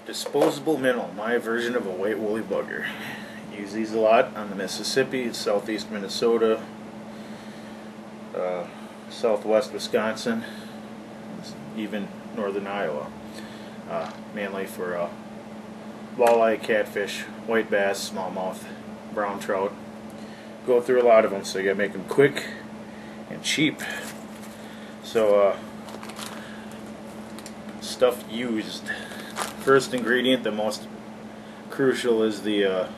Disposable Minnow, my version of a white woolly bugger. Use these a lot on the Mississippi, southeast Minnesota, southwest Wisconsin, even northern Iowa. Mainly for walleye, catfish, white bass, smallmouth, brown trout. Go through a lot of them, so you gotta make them quick and cheap. So stuff used. First ingredient, the most crucial, is the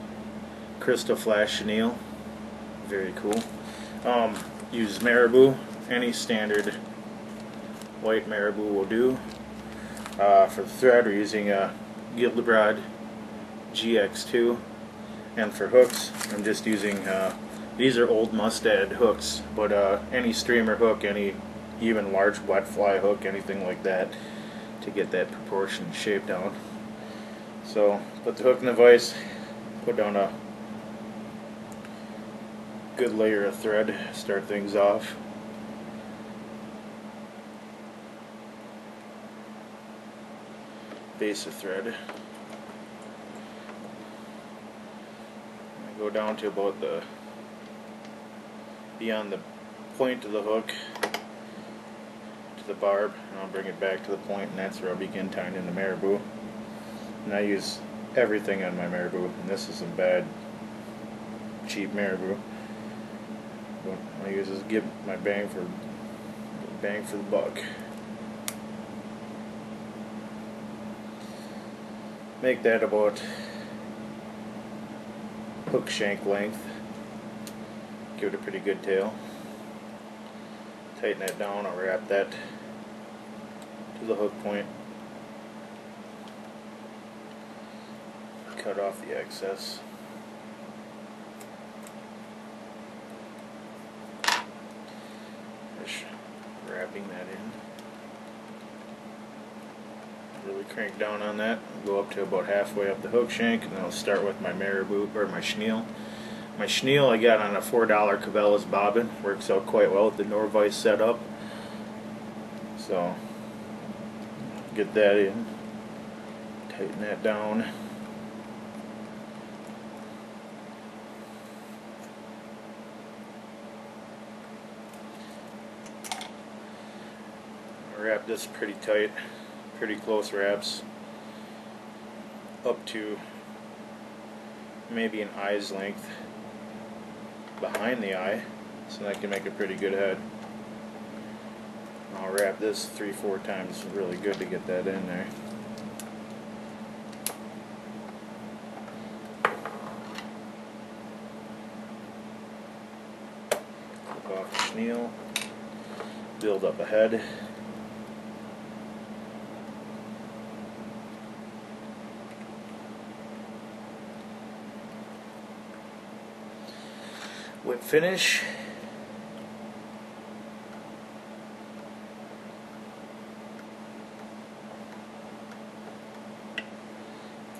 crystal flash chenille. Very cool. Use marabou. Any standard white marabou will do. For the thread, we're using a Gildebrod GX2, and for hooks, I'm just using these are old Mustad hooks, but any streamer hook, any even large wet fly hook, anything like that, to get that proportion shape down. So put the hook in the vise, put down a good layer of thread, start things off. Base of thread. I go down to about beyond the point of the hook to the barb, and I'll bring it back to the point, and that's where I'll begin tying in the marabou. And I use everything on my marabou, and this is some bad, cheap marabou. What I use is give my bang for the buck. Make that about hook shank length. Give it a pretty good tail. Tighten that down. I'll wrap that to the hook point. Cut off the excess. Just wrapping that in. Really crank down on that. Go up to about halfway up the hook shank, and then I'll start with my marabou, or my chenille. My chenille I got on a $4 Cabela's bobbin. Works out quite well with the Norvise setup. So get that in, tighten that down. Wrap this pretty tight, pretty close wraps, up to maybe an eye's length behind the eye, so that can make a pretty good head. I'll wrap this 3-4 times really good to get that in there. Clip off the chenille, build up a head. Whip finish.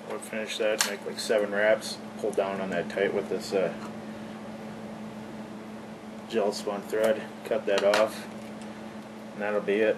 Whip finish that, make like 7 wraps, pull down on that tight with this gel spun thread, cut that off, and that'll be it.